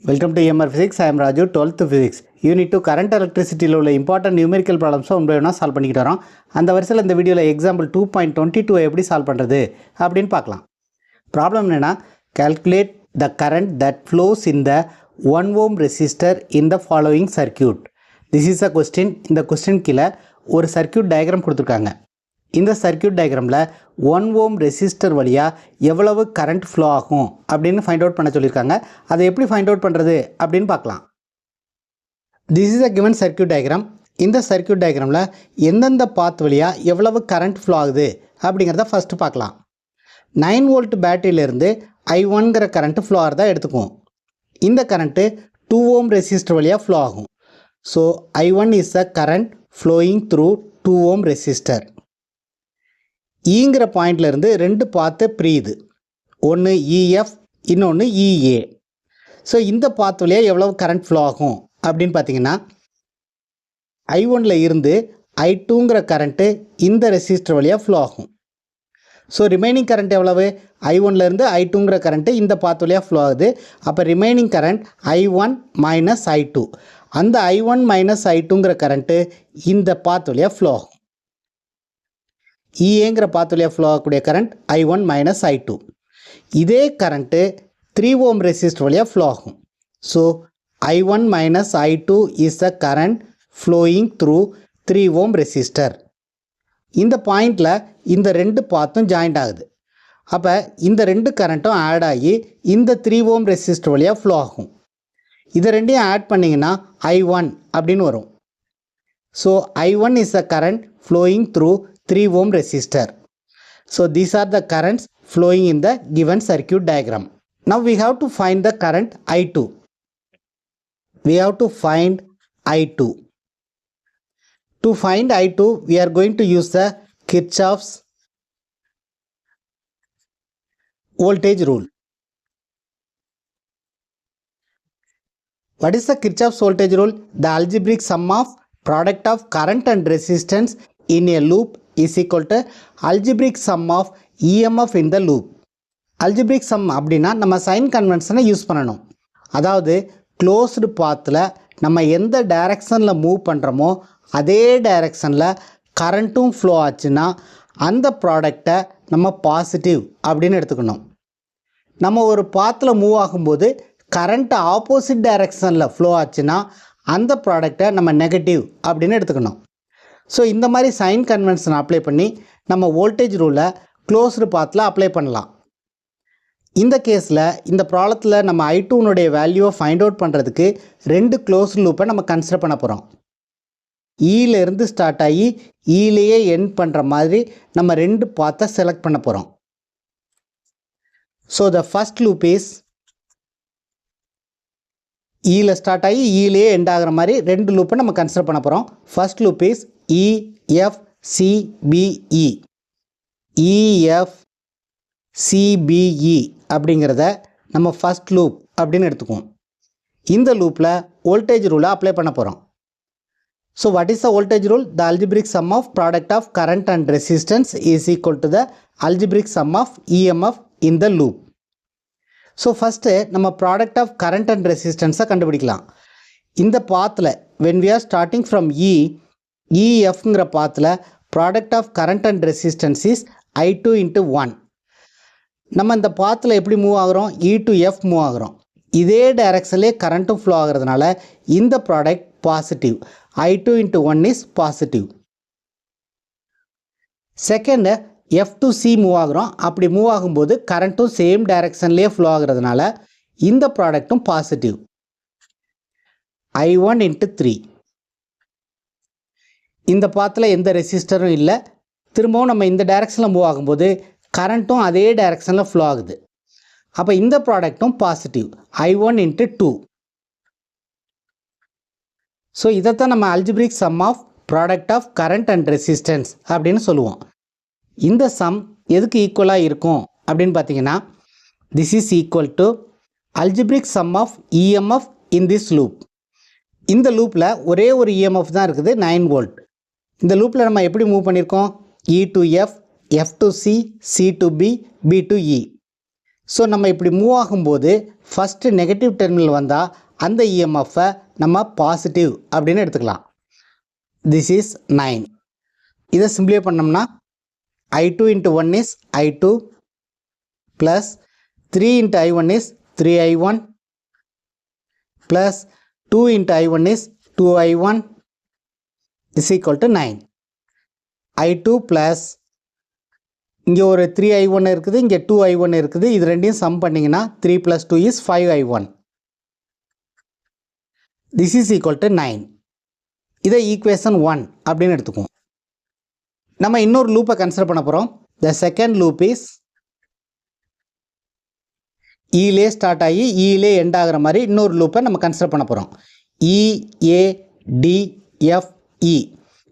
Welcome to EMR Physics. I am Raju, 12th Physics. Unit 2 Current Electricity உள்ள important numerical problems ஒன்று வேணா solve பண்ணிக்கிட்டு வரோம். அந்த வரிசையில் இந்த வீடியோவில் எக்ஸாம்பிள் 2.22 எப்படி சால்வ் பண்ணுறது அப்படின்னு பார்க்கலாம். ப்ராப்ளம் என்னென்னா, calculate the current that flows in the 1 ohm resistor in the following circuit. This is a question. இந்த question கீழே ஒரு சர்க்யூட் டயக்ராம் கொடுத்துருக்காங்க. இந்த சர்க்யூட் டயக்ராமில் 1 ohm ரெசிஸ்டர் வழியாக எவ்வளவு கரண்ட் ஃப்ளோ ஆகும் அப்படின்னு ஃபைண்ட் அவுட் பண்ண சொல்லியிருக்காங்க. அதை எப்படி ஃபைண்ட் அவுட் பண்ணுறது அப்படின்னு பார்க்கலாம். This is a given circuit diagram. இந்த சர்க்யூட் டயக்ராமில் எந்தெந்த பாத் வழியாக எவ்வளவு கரண்ட் ஃப்ளோ ஆகுது அப்படிங்கிறத ஃபஸ்ட்டு பார்க்கலாம். 9 வோல்ட் பேட்டரியிலேருந்து I1ங்கிற கரண்ட்டு ஃப்ளோ ஆகிறதா எடுத்துக்குவோம். இந்த கரண்ட்டு 2 ohm ரெசிஸ்டர் வழியாக ஃப்ளோ ஆகும். So I1 is a current flowing through 2 ohm resistor. ஈங்கிற பாயிண்ட்லேருந்து ரெண்டு பாத்து பிரியுது. ஒன்று EF, இன்னொன்று EA. ஸோ இந்த பாத் வழியாக எவ்வளவு கரண்ட் ஃப்ளோ ஆகும் அப்படின்னு பார்த்தீங்கன்னா, I1ல் இருந்து I2ங்கிற கரண்ட்டு இந்த ரெசிஸ்டர் வழியாக ஃப்ளோ ஆகும். ஸோ ரிமைனிங் கரண்ட் எவ்வளவு? I1லேருந்து I2ங்கிற கரண்ட்டு இந்த பாத் வழியாக ஃப்ளோ ஆகுது. அப்போ remaining current I1 minus I2. அந்த I1 மைனஸ் I2ங்கிற கரண்ட்டு இந்த பாத் வழியாக ஃப்ளோ ஆகும். EAங்கிற பாத் வழியாக ஃப்ளோ ஆகக்கூடிய கரண்ட் I1 மைனஸ் I2. இதே கரண்ட்டு 3 ohm ரெசிஸ்டர் வழியாக ஃப்ளோ ஆகும். So I1 minus I2 is a current flowing through 3 ohm resistor. இந்த பாயிண்டில் இந்த ரெண்டு பாத்தும் ஜாயிண்ட் ஆகுது. அப்போ இந்த ரெண்டு கரண்ட்டும் ஆட் ஆகி இந்த 3 ohm ரெசிஸ்டர் வழியாக ஃப்ளோ ஆகும். இதை ரெண்டையும் ஆட் பண்ணிங்கன்னா I1 அப்படின்னு வரும். So I1 is a current flowing through 3 ohm resistor. So these are the currents flowing in the given circuit diagram. Now we have to find the current I2. We have to find I2. To find I2, we are going to use the Kirchhoff's voltage rule. What is the Kirchhoff's voltage rule? The algebraic sum of product of current and resistance in a loop is equal to algebraic sum of EMF in the loop. Algebraic sum அப்படின்னா நம்ம sign கன்வென்ஷனை use பண்ணணும். அதாவது closed பாத்தில் நம்ம எந்த டைரக்ஷனில் move பண்ணுறோமோ அதே டைரக்ஷனில் கரண்ட்டும் ஃப்ளோ ஆச்சுன்னா அந்த ப்ராடக்டை நம்ம பாசிட்டிவ் அப்படின்னு எடுத்துக்கணும். நம்ம ஒரு பாத்தில் மூவ் ஆகும்போது கரண்ட்டு ஆப்போசிட் டைரக்ஷனில் ஃப்ளோ ஆச்சுன்னா அந்த ப்ராடக்டை நம்ம நெகட்டிவ் அப்படின்னு எடுத்துக்கணும். ஸோ இந்த மாதிரி சைன் கன்வென்ஷனை அப்ளை பண்ணி நம்ம வோல்டேஜ் ரூலை க்ளோஸ்டு பாத்தில் அப்ளை பண்ணலாம். இந்த கேஸில் இந்த ப்ராப்ளத்தில் நம்ம I2னுடைய வேல்யூவை ஃபைண்ட் அவுட் பண்ணுறதுக்கு ரெண்டு க்ளோஸ்டு லூப்பை நம்ம கன்சிடர் பண்ண போகிறோம். ஈலேருந்து ஸ்டார்ட் ஆகி ஈலேயே எண்ட் பண்ணுற மாதிரி நம்ம ரெண்டு பாத்தை செலக்ட் பண்ண போகிறோம். So the first loop is ஈல ஸ்டார்ட் ஆகி ஈலேயே எண்ட் ஆகிற மாதிரி ரெண்டு லூப்பை நம்ம கன்சிடர் பண்ண போகிறோம். First loop is EFCBE. EFCBE அப்படிங்கிறத நம்ம ஃபஸ்ட் லூப் அப்படின்னு எடுத்துக்குவோம். இந்த லூப்பில் வோல்டேஜ் ரூலை அப்ளை பண்ண போகிறோம். So what is the voltage rule? The algebraic sum of product of current and resistance is equal to the algebraic sum of EMF in the loop. So first நம்ம product of current and ரெசிஸ்டன்ஸை கண்டுபிடிக்கலாம். இந்த பாத்தில் when we are starting from EFங்கிற பாத்தில் product of current and resistance is I2 into 1. நம்ம இந்த பாத்தில் எப்படி மூவ் ஆகிறோம்? E to F மூவ் ஆகிறோம். இதே டைரக்ஷன்லேயே கரண்ட்டும் ஃப்ளோ ஆகிறதுனால இந்த product positive. I2 into 1 is positive. Second F to C move ஆகிறோம். அப்படி மூவ் ஆகும்போது கரண்ட்டும் சேம் டைரக்ஷன்லேயே ஃப்ளோ ஆகிறதுனால இந்த ப்ராடக்ட்டும் பாசிட்டிவ். I1 into 3. இந்த பாத்தில் எந்த ரெசிஸ்டரும் இல்லை. திரும்பவும் நம்ம இந்த டைரக்ஷனில் மூவ் ஆகும்போது கரண்ட்டும் அதே டைரக்ஷனில் ஃப்ளோ ஆகுது. அப்போ இந்த ப்ராடக்ட்டும் பாசிட்டிவ். I1 into 2. ஸோ இதைத்தான் நம்ம algebraic sum of product of current and resistance அப்படின்னு சொல்லுவோம். இந்த சம் எதுக்கு ஈக்குவலாக இருக்கும் அப்படின்னு பார்த்தீங்கன்னா, this is equal to algebraic sum of EMF in this loop. இந்த லூப்பில் ஒரே ஒரு EMF தான் இருக்குது, 9 வோல்ட். இந்த லூப்பில் நம்ம எப்படி மூவ் பண்ணியிருக்கோம்? E to F, F to C, C to B, B to E. So நம்ம இப்படி மூவ் ஆகும்போது ஃபஸ்ட்டு நெகட்டிவ் டெர்மினல் வந்தால் அந்த இஎம்எஃப்பை நம்ம பாசிட்டிவ் அப்படின்னு எடுத்துக்கலாம். This is 9. இதை சிம்பிளை பண்ணோம்னா I2 into 1 is I2 plus 3 into I1 is 3I1 plus 2 into I1 is 2I1 is equal to 9. I2 plus இங்கே ஒரு 3I1 இருக்குது, இங்கே 2I1 இருக்குது. இது ரெண்டையும் சம் பண்ணிங்கன்னா 3 plus 2 is 5I1. This is equal to 9. இதை ஈக்குவேஷன் 1 அப்படின்னு எடுத்துக்குவோம். நம்ம இன்னொரு லூப்பை கன்சிடர் பண்ண போகிறோம். The second loop is ஈலே ஸ்டார்ட் ஆகி ஈலே எண்ட் ஆகிற மாதிரி இன்னொரு லூப்பை நம்ம கன்சிடர் பண்ண போகிறோம். EADFE.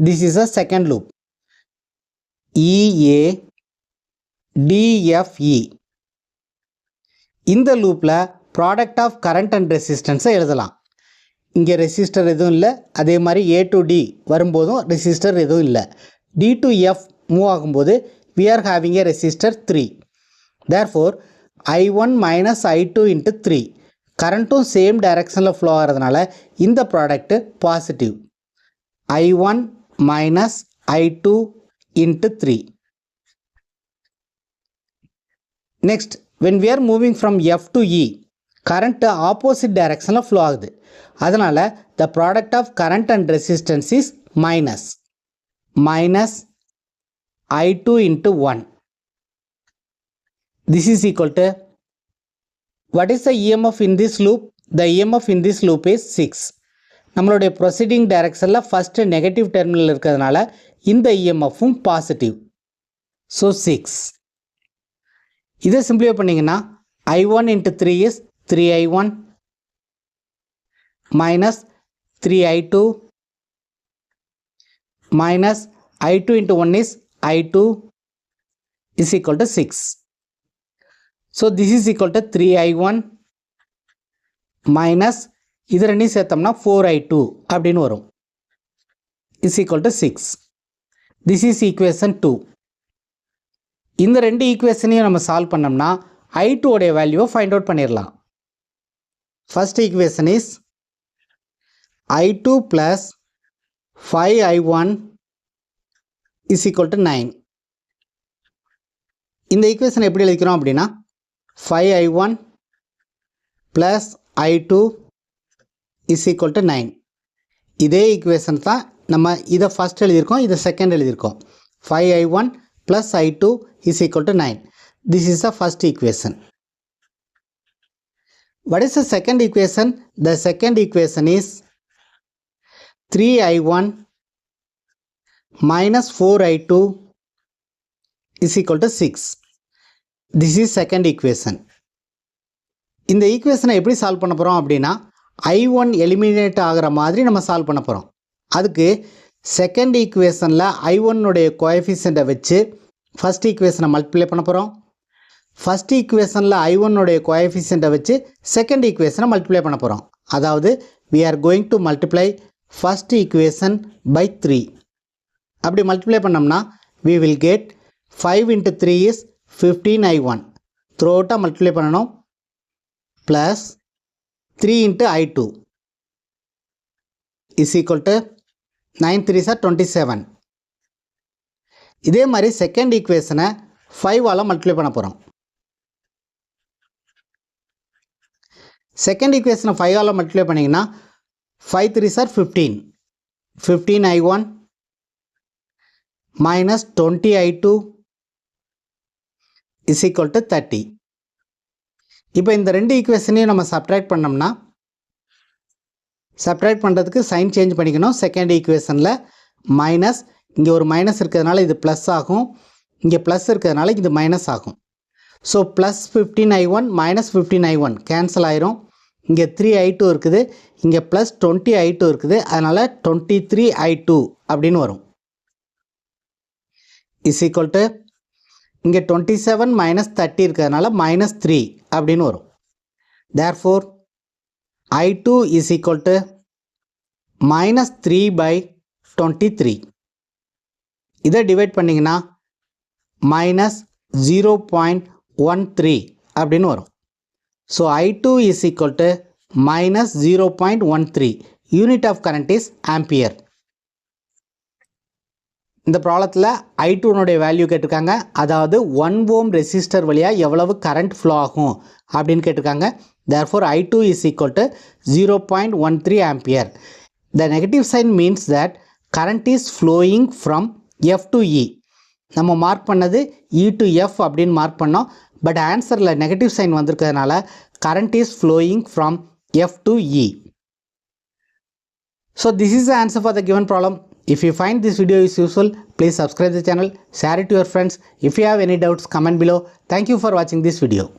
This is a second loop. EADFE. இந்த லூப்பில் ப்ராடக்ட் ஆஃப் கரண்ட் அண்ட் ரெசிஸ்டன்ஸை எழுதலாம். இங்கே ரெசிஸ்டர் எதுவும் இல்லை, அதே மாதிரி A to D வரும்போதும் ரெசிஸ்டர் எதுவும் இல்லை. D to F மூவ் ஆகும்போது we are having a resistor 3. Therefore I1 minus I2 into 3. கரண்ட்டும் சேம் டைரக்ஷனில் ஃப்ளோ ஆகிறதுனால இந்த product positive. I1 minus I2 into 3. Next, when we are moving from F to E, current opposite direction flow ஆகுது. அதனால the product of current and resistance is minus I2 into 1. This is equal to, what is the EMF in this loop? The EMF in this loop is 6. நம்மளுடைய proceeding directionல first negative terminal இருக்கிறதுனால இந்த EMFும் positive. So 6. இதை simplify பண்ணிங்கன்னா I1 into 3 is 3I1 minus 3I2 minus I2 into 1 is I2 is equal to 6. So this is equal to 3I1 minus இது ரெண்டையும் சேர்த்தோம்னா 4I2 அப்படின்னு வரும், is equal to 6. This is equation 2. இந்த ரெண்டு ஈக்குவேஷனையும் நம்ம சால்வ் பண்ணோம்னா I2 உடைய வேல்யூவை ஃபைண்ட் அவுட் பண்ணிடலாம். First equation is I2 plus 5I1 is equal to 9. இந்த ஈக்குவேஷன் எப்படி எழுதிக்கிறோம் அப்படின்னா 5I1 plus I2 is equal to 9. இதே ஈக்குவேஷன் தான் நம்ம இதை ஃபர்ஸ்ட் எழுதியிருக்கோம், இதை செகண்ட் எழுதியிருக்கோம். 5I1 plus I2 is equal to 9. This is the first equation. What is the second equation? The second equation is 3I1 minus 4I2 is equal to 6. This is second equation. இந்த ஈக்குவேஷனை எப்படி solve பண்ண போகிறோம் அப்படின்னா I1 eliminate ஆகிற மாதிரி நம்ம solve பண்ண போகிறோம். அதுக்கு செகண்ட் ஈக்குவேஷனில் I1 உடைய கோஎஃபிஷியண்ட்டை வச்சு ஃபர்ஸ்ட் ஈக்குவேஷனை மல்டிப்ளை பண்ண போகிறோம். ஃபர்ஸ்ட் ஈக்குவேஷனில் I1 உடைய கோஎஃபிஷியண்ட்டை வச்சு செகண்ட் ஈக்குவேஷனை மல்டிப்ளை பண்ண போகிறோம். அதாவது we are going to multiply first equation by 3. அப்படி மல்டிப்ளை பண்ணோம்னா we will get 5 into 3 is 15I1. Through அவுட்டாக மல்டிப்ளை பண்ணணும். Plus 3 into I2 is equal to 9 3s are 27. இதே மாதிரி செகண்ட் ஈக்குவேஷனை 5ஆல் மல்டிப்ளை பண்ண போகிறோம். செகண்ட் ஈக்குவேஷனை 5ஆல் மல்டிப்ளை பண்ணிங்கன்னா 5 3s are 15. 15I1 minus 20I2 is equal to 30. இப்போ இந்த ரெண்டு ஈக்குவேஷனையும் நம்ம சப்ட்ராக்ட் பண்ணோம்னா, சப்ட்ராக்ட் பண்ணுறதுக்கு சைன் சேஞ்ச் பண்ணிக்கணும். செகண்ட் ஈக்குவேஷனில் மைனஸ், இங்கே ஒரு மைனஸ் இருக்கிறதுனால இது ப்ளஸ் ஆகும், இங்கே ப்ளஸ் இருக்கிறதுனால இது மைனஸ் ஆகும். So plus 15I1 minus 15I1 cancel ஆயிரும். இங்கே 3I2 இருக்குது, இங்கே ப்ளஸ் 20I2 இருக்குது, அதனால் 23I2 அப்படின்னு வரும். இஸ் ஈக்குவல் டு இங்கே 27 மைனஸ் 30 இருக்கிறதுனால மைனஸ் 3 அப்படின்னு வரும். Therefore I2 is equal to minus 3/23. இதை டிவைட் பண்ணிங்கன்னா மைனஸ் 0.13 அப்படின்னு வரும். So I2 is equal to minus 0.13. Unit of current is ampere. இந்த ப்ராப்ளத்தில் I2 வேல்யூ கேட்டிருக்காங்க. அதாவது 1 ohm ரெசிஸ்டர் வழியாக எவ்வளவு கரண்ட் ஃப்ளோ ஆகும் அப்படின்னு கேட்டிருக்காங்க. Therefore I2 is equal to 0.13 ampere. The negative sign means that current is flowing from F to E. நம்ம மார்க் பண்ணது E to F அப்படின்னு மார்க் பண்ணோம். பட் ஆன்சரில் நெகட்டிவ் சைன் வந்திருக்கிறதுனால current is flowing from F to E. So this is the answer for the given problem. If you find this video is useful, please subscribe the channel, share it to your friends. If you have any doubts, comment below. Thank you for watching this video.